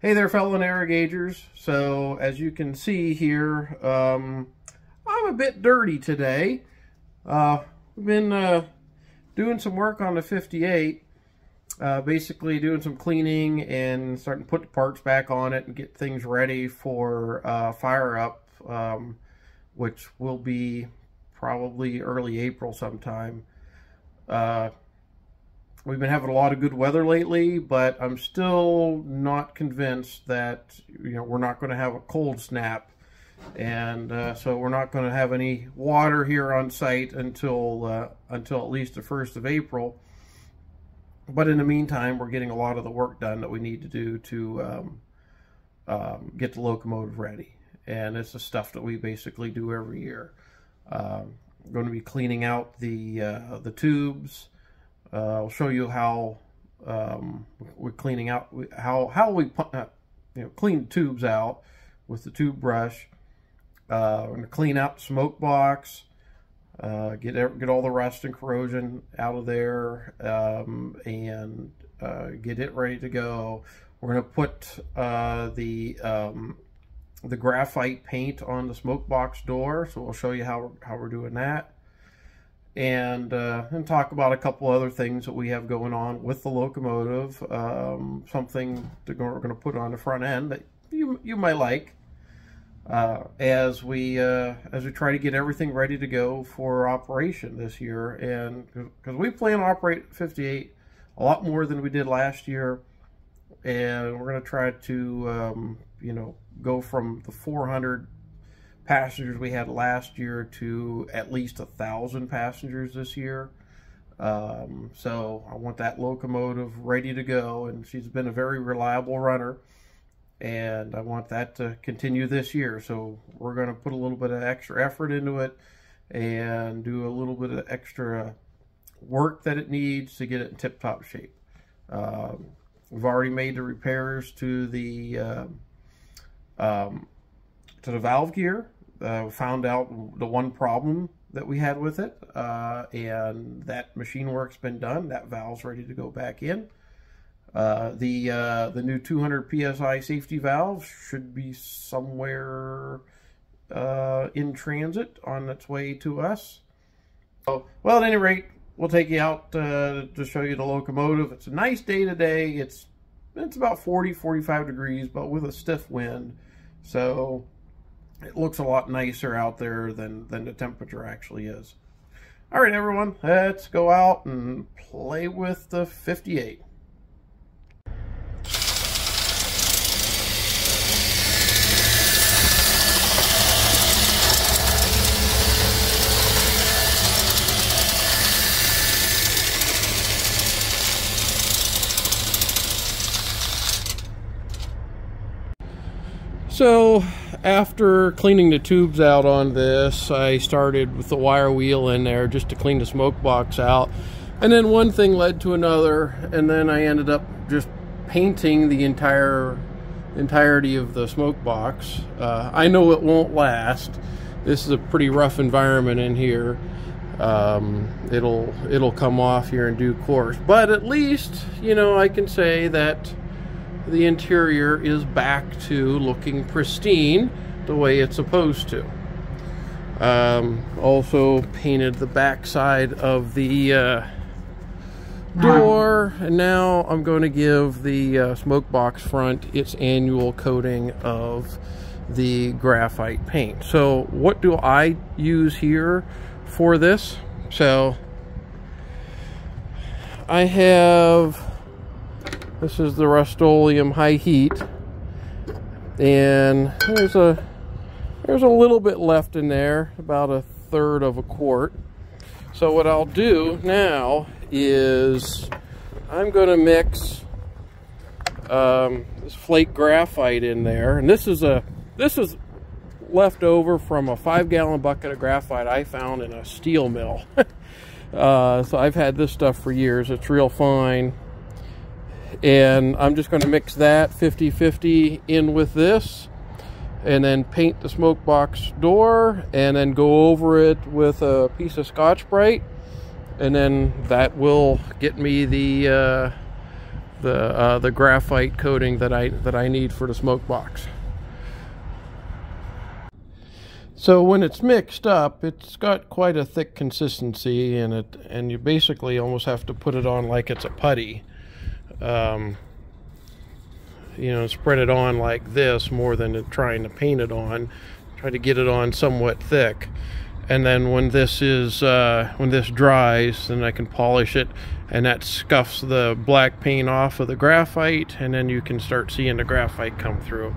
Hey there, fellow navigators. So as you can see here, I'm a bit dirty today. We've been doing some work on the 58, basically doing some cleaning and starting to put the parts back on it and get things ready for fire up, which will be probably early April sometime. We've been having a lot of good weather lately, but I'm still not convinced that, we're not going to have a cold snap. And so we're not going to have any water here on site until at least the 1st of April. But in the meantime, we're getting a lot of the work done that we need to do to get the locomotive ready. And it's the stuff that we basically do every year. We're going to be cleaning out the tubes. I'll show you how we're cleaning out, how we clean the tubes out with the tube brush. We're going to clean out the smoke box, get all the rust and corrosion out of there, and get it ready to go. We're going to put the graphite paint on the smoke box door, so we'll show you how we're doing that. And talk about a couple other things that we have going on with the locomotive. Something we're going to put on the front end that you might like as we try to get everything ready to go for operation this year. And because we plan to operate 58 a lot more than we did last year, and we're going to try to go from the 400 passengers we had last year to at least 1,000 passengers this year. So I want that locomotive ready to go, and she's been a very reliable runner, and I want that to continue this year. So we're going to put a little bit of extra effort into it and do a little bit of extra work that it needs to get it in tip-top shape. We've already made the repairs to the valve gear. Found out the one problem that we had with it, and that machine work's been done. That valve's ready to go back in. The new 200 psi safety valve should be somewhere in transit on its way to us. So, well, at any rate, we'll take you out to show you the locomotive. It's a nice day today. It's about 40-45 degrees, but with a stiff wind, so it looks a lot nicer out there than the temperature actually is. All right, everyone, let's go out and play with the 58. So after cleaning the tubes out on this, I started with the wire wheel in there just to clean the smoke box out. And then one thing led to another, and then I ended up just painting the entirety of the smoke box. I know it won't last. This is a pretty rough environment in here. It'll come off here in due course. But at least, I can say that the interior is back to looking pristine the way it's supposed to. Also painted the back side of the door, and now I'm going to give the smoke box front its annual coating of the graphite paint. So what do I use here for this? So I have, this is the Rust-Oleum high heat, and there's a little bit left in there, about 1/3 of a quart. So what I'll do now is I'm going to mix this flake graphite in there, and this is left over from a 5-gallon bucket of graphite I found in a steel mill. So I've had this stuff for years. It's real fine. And I'm just going to mix that 50-50 in with this, and then paint the smoke box door, and then go over it with a piece of Scotch-Brite, and then that will get me the the graphite coating that I need for the smoke box. So when it's mixed up, it's got quite a thick consistency, and you basically almost have to put it on like it's a putty. You know, spread it on like this more than trying to paint it on. Try to get it on somewhat thick, and then when this dries, then I can polish it, and that scuffs the black paint off of the graphite, and then you can start seeing the graphite come through.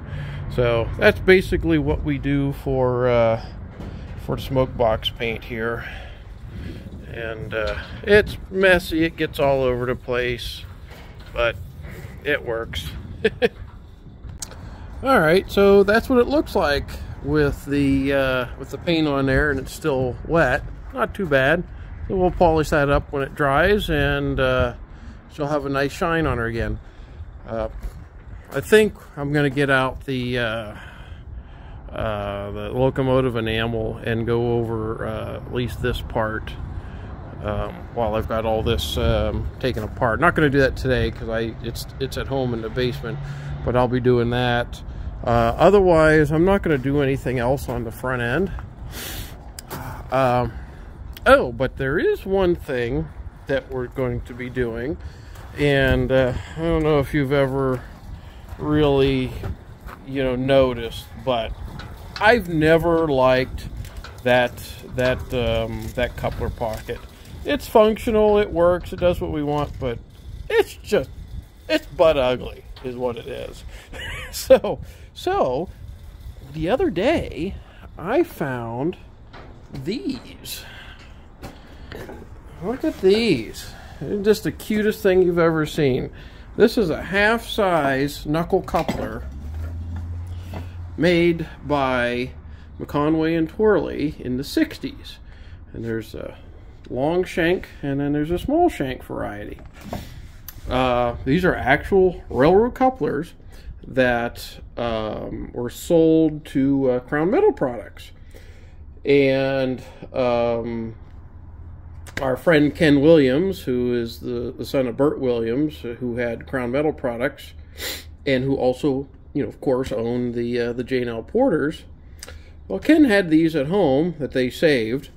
So that's basically what we do for the smoke box paint here. And it's messy, it gets all over the place, but it works. All right, so that's what it looks like with the paint on there, and it's still wet. Not too bad. So we'll polish that up when it dries, and she'll have a nice shine on her again. I think I'm going to get out the locomotive enamel and go over at least this part while I've got all this taken apart. Not going to do that today because it's at home in the basement, but I'll be doing that. Otherwise, I'm not going to do anything else on the front end. Oh, but there is one thing that we're going to be doing, and I don't know if you've ever really, you know, noticed, but I've never liked that coupler pocket. It's functional, it works, it does what we want, but it's butt ugly is what it is. So the other day I found these. Look at these. They're just the cutest thing you've ever seen. This is a half-size knuckle coupler made by McConway and Twirly in the 60s. And there's a long shank, and then there's a small shank variety. These are actual railroad couplers that were sold to Crown Metal Products. And our friend Ken Williams, who is the son of Burt Williams, who had Crown Metal Products, and who also, you know, of course, owned the J&L Porters. Well, Ken had these at home that they saved,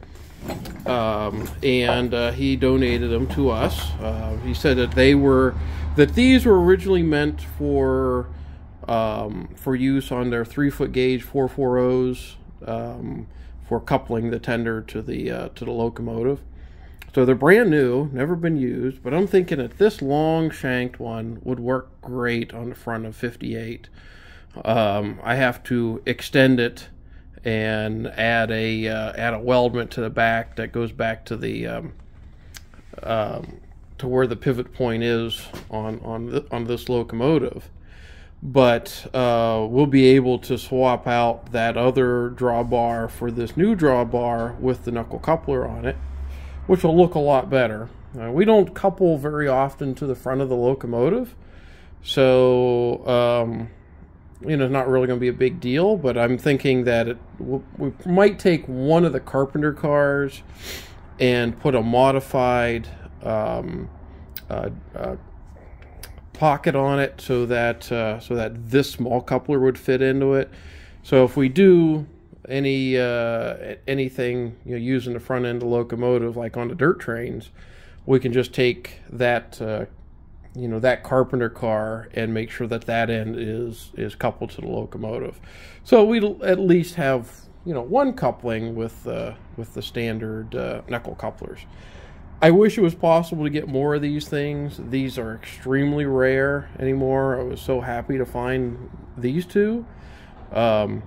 and he donated them to us. He said that these were originally meant for use on their 3-foot gauge 440s for coupling the tender to the locomotive. So they're brand new, never been used, but I'm thinking that this long shanked one would work great on the front of 58. I have to extend it and add a weldment to the back that goes back to the to where the pivot point is on this locomotive. But we'll be able to swap out that other drawbar for this new drawbar with the knuckle coupler on it, which will look a lot better. We don't couple very often to the front of the locomotive, so you know, it's not really going to be a big deal, but I'm thinking that we might take one of the Carpenter cars and put a modified pocket on it so that this small coupler would fit into it. So if we do anything, you know, using the front end of the locomotive, like on the dirt trains, we can just take that you know, that Carpenter car and make sure that that end is coupled to the locomotive. So we'll at least have, you know, one coupling with the standard knuckle couplers. I wish it was possible to get more of these things. These are extremely rare anymore. I was so happy to find these two. You know,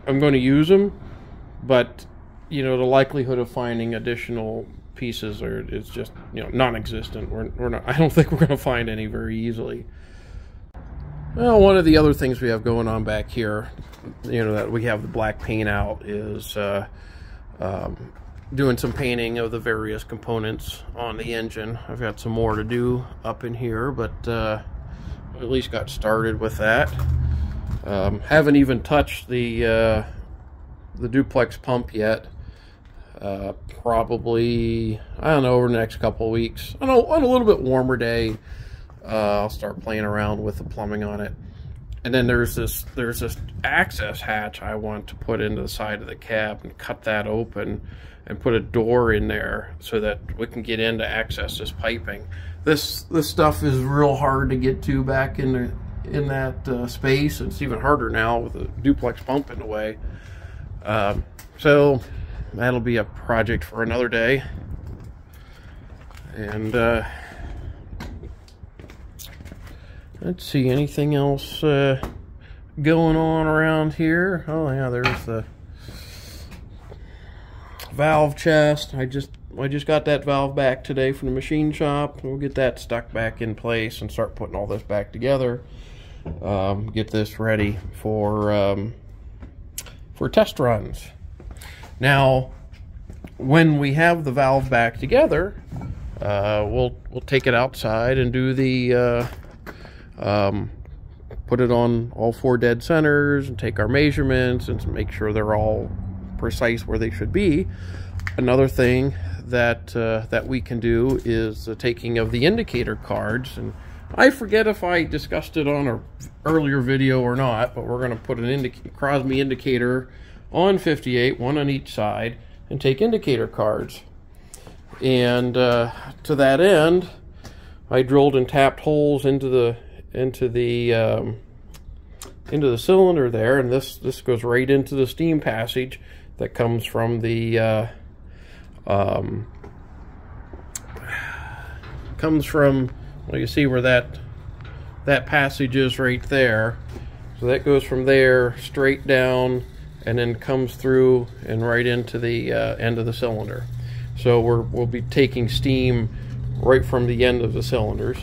I'm going to use them, but, you know, the likelihood of finding additional pieces is just, you know, non-existent. We're not. I don't think we're going to find any very easily. Well, one of the other things we have going on back here, you know, that we have the black paint out, is doing some painting of the various components on the engine. I've got some more to do up in here, but at least got started with that. Haven't even touched the duplex pump yet. probably, I don't know, over the next couple of weeks. I know on a little bit warmer day, I'll start playing around with the plumbing on it. And then there's this access hatch I want to put into the side of the cab and cut that open and put a door in there so that we can get in to access this piping. This stuff is real hard to get to back in that space. It's even harder now with a duplex pump in the way. So that'll be a project for another day. And let's see, anything else going on around here? Oh yeah, there's the valve chest. I just got that valve back today from the machine shop. We'll get that stuck back in place and start putting all this back together. Get this ready for test runs. Now, when we have the valve back together, we'll take it outside and do the put it on all 4 dead centers and take our measurements and make sure they're all precise where they should be. Another thing that that we can do is the taking of the indicator cards, and I forget if I discussed it on an earlier video or not, but we're going to put an Crosby indicator on 58, one on each side, and take indicator cards. And to that end, I drilled and tapped holes into the cylinder there, and this goes right into the steam passage that comes from the well, you see where that passage is right there. So that goes from there straight down and then comes through and right into the end of the cylinder. So we'll be taking steam right from the end of the cylinders.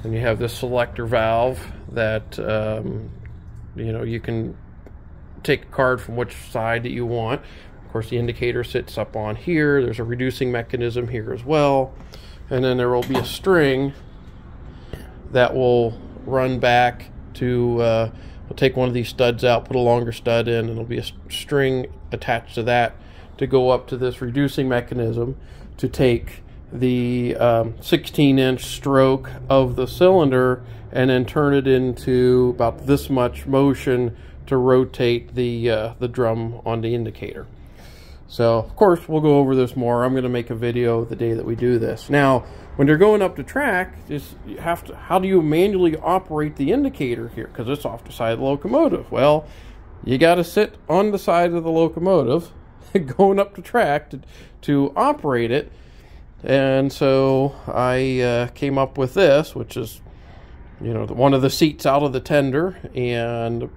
And you have this selector valve that you know, you can take a card from which side that you want. Of course, the indicator sits up on here. There's a reducing mechanism here as well. And then there will be a string that will run back to, we'll take one of these studs out, put a longer stud in, and there'll be a string attached to that to go up to this reducing mechanism to take the 16-inch stroke of the cylinder and then turn it into about this much motion to rotate the drum on the indicator. So, of course, we'll go over this more. I'm going to make a video the day that we do this. Now, when you're going up the track, you have to, how do you manually operate the indicator here? Because it's off the side of the locomotive. Well, you got to sit on the side of the locomotive going up the track to operate it. And so I came up with this, which is, you know, one of the seats out of the tender, and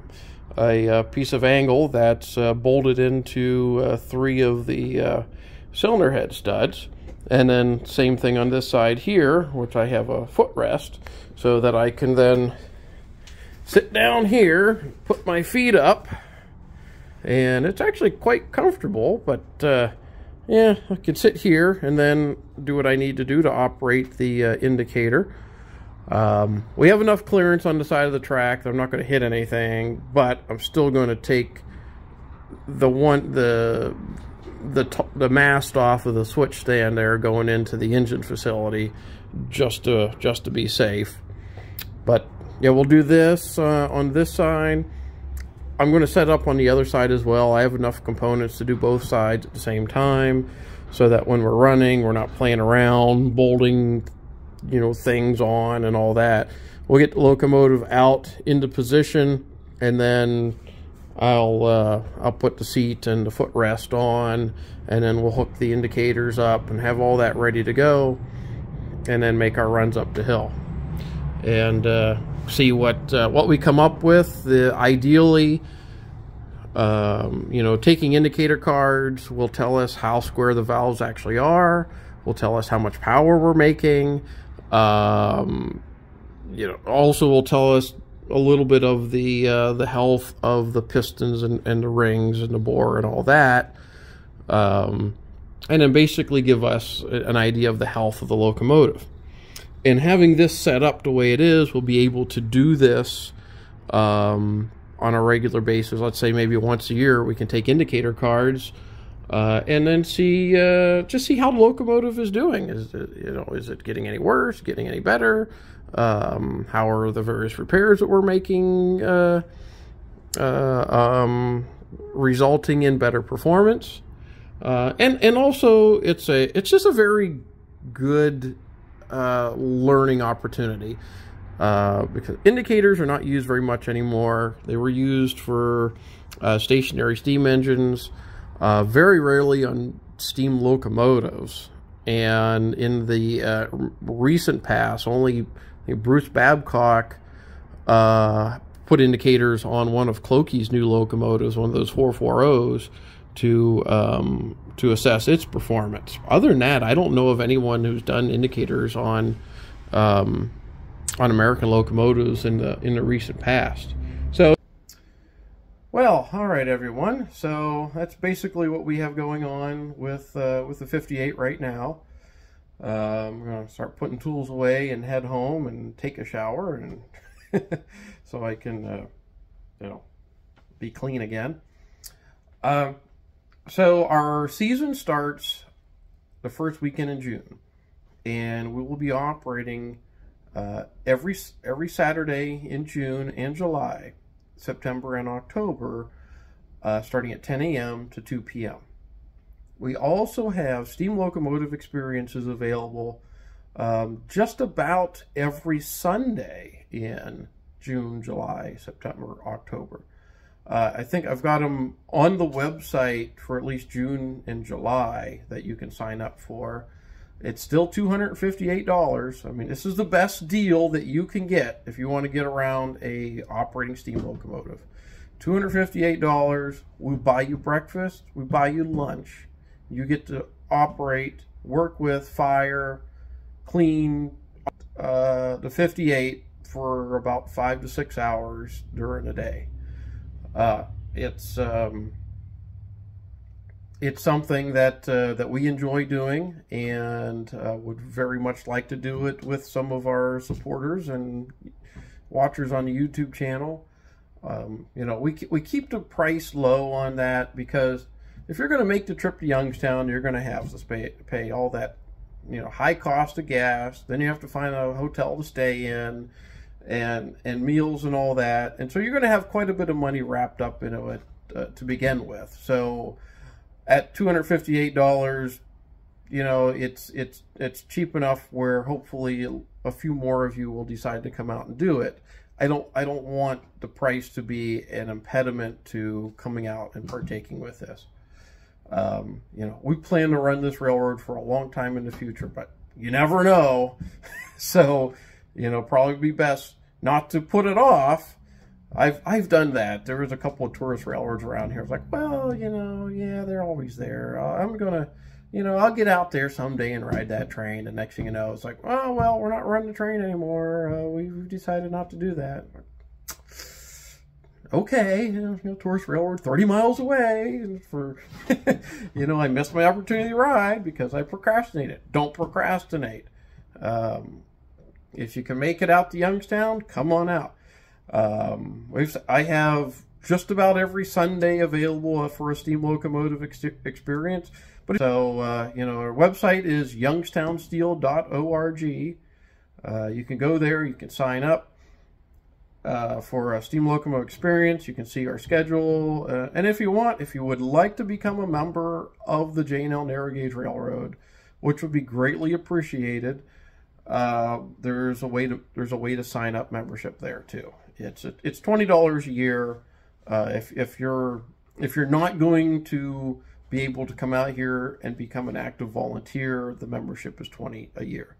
a piece of angle that's bolted into 3 of the cylinder head studs. And then same thing on this side here, which I have a footrest, so that I can then sit down here, put my feet up, and it's actually quite comfortable. But yeah, I can sit here and then do what I need to do to operate the indicator. We have enough clearance on the side of the track that I'm not going to hit anything, but I'm still going to take the mast off of the switch stand there going into the engine facility just to be safe. But yeah, we'll do this on this side. I'm going to set up on the other side as well. I have enough components to do both sides at the same time, so that when we're running, we're not playing around bolting, you know, things on and all that. We'll get the locomotive out into position, and then I'll put the seat and the footrest on, and then we'll hook the indicators up and have all that ready to go, and then make our runs up the hill and see what we come up with. Ideally, you know, taking indicator cards will tell us how square the valves actually are, will tell us how much power we're making. You know, also will tell us a little bit of the health of the pistons and the rings and the bore and all that, and then basically give us an idea of the health of the locomotive. And having this set up the way it is, we'll be able to do this on a regular basis. Let's say maybe once a year we can take indicator cards and then see just see how the locomotive is doing. Is it, is it getting any worse, getting any better? How are the various repairs that we're making resulting in better performance? And also it's just a very good learning opportunity, because indicators are not used very much anymore. They were used for stationary steam engines, very rarely on steam locomotives. And in the recent past, only Bruce Babcock put indicators on one of Clokey's new locomotives, one of those 440s, to assess its performance. Other than that, I don't know of anyone who's done indicators on American locomotives in the recent past. So, well, all right, everyone. So that's basically what we have going on with the 58 right now. I'm going to start putting tools away and head home and take a shower, and so I can, be clean again. So our season starts the first weekend in June, and we will be operating every Saturday in June and July, September and October, starting at 10 a.m. to 2 p.m. We also have steam locomotive experiences available just about every Sunday in June, July, September, October. I think I've got them on the website for at least June and July that you can sign up for. It's still $258. I mean, this is the best deal that you can get if you want to get around a operating steam locomotive. $258. We buy you breakfast. We buy you lunch. You get to operate, work with, fire, clean the 58 for about 5 to 6 hours during the day. It's something that we enjoy doing, and would very much like to do it with some of our supporters and watchers on the YouTube channel. We keep the price low on that, because if you're going to make the trip to Youngstown, you're going to have to pay all that, high cost of gas. Then you have to find a hotel to stay in, and meals and all that. And so you're going to have quite a bit of money wrapped up into it to begin with. So at $258, it's cheap enough where hopefully a few more of you will decide to come out and do it. I don't want the price to be an impediment to coming out and partaking with this. We plan to run this railroad for a long time in the future, but you never know. So, probably be best not to put it off. I've done that. There was a couple of tourist railroads around here. I was like, well, yeah, they're always there. I'm gonna, I'll get out there someday and ride that train. And next thing you know, it's like, oh well, we're not running the train anymore. We've decided not to do that. Okay, tourist railroad 30 miles away for, I missed my opportunity to ride because I procrastinated. Don't procrastinate. If you can make it out to Youngstown, come on out. I have just about every Sunday available for a steam locomotive experience. But so, our website is youngstownsteel.org. You can go there, you can sign up for a steam locomotive experience. You can see our schedule, and if you would like to become a member of the J&L Narrow Gauge Railroad, which would be greatly appreciated, there's a way to sign up membership there too. It's $20 a year. If you're not going to be able to come out here and become an active volunteer, the membership is $20 a year.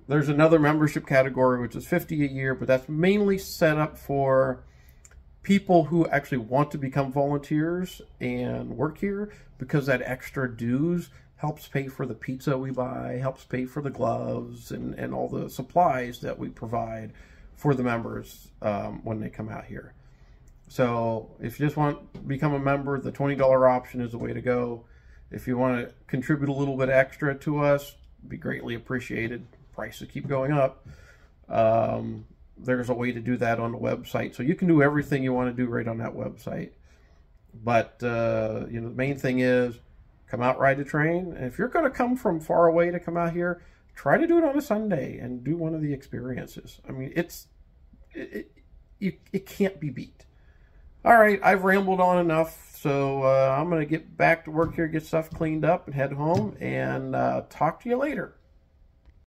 There's another membership category which is $50 a year, but that's mainly set up for people who actually want to become volunteers and work here, because that extra dues helps pay for the pizza we buy, helps pay for the gloves and all the supplies that we provide for the members when they come out here. So if you just want to become a member, the $20 option is the way to go. If you want to contribute a little bit extra to us, it'd be greatly appreciated. Prices keep going up. There's a way to do that on the website. So you can do everything you want to do right on that website. But, the main thing is come out, ride the train. And if you're going to come from far away to come out here, try to do it on a Sunday and do one of the experiences. I mean, it can't be beat. All right, I've rambled on enough, so I'm going to get back to work here, get stuff cleaned up, and head home, and talk to you later.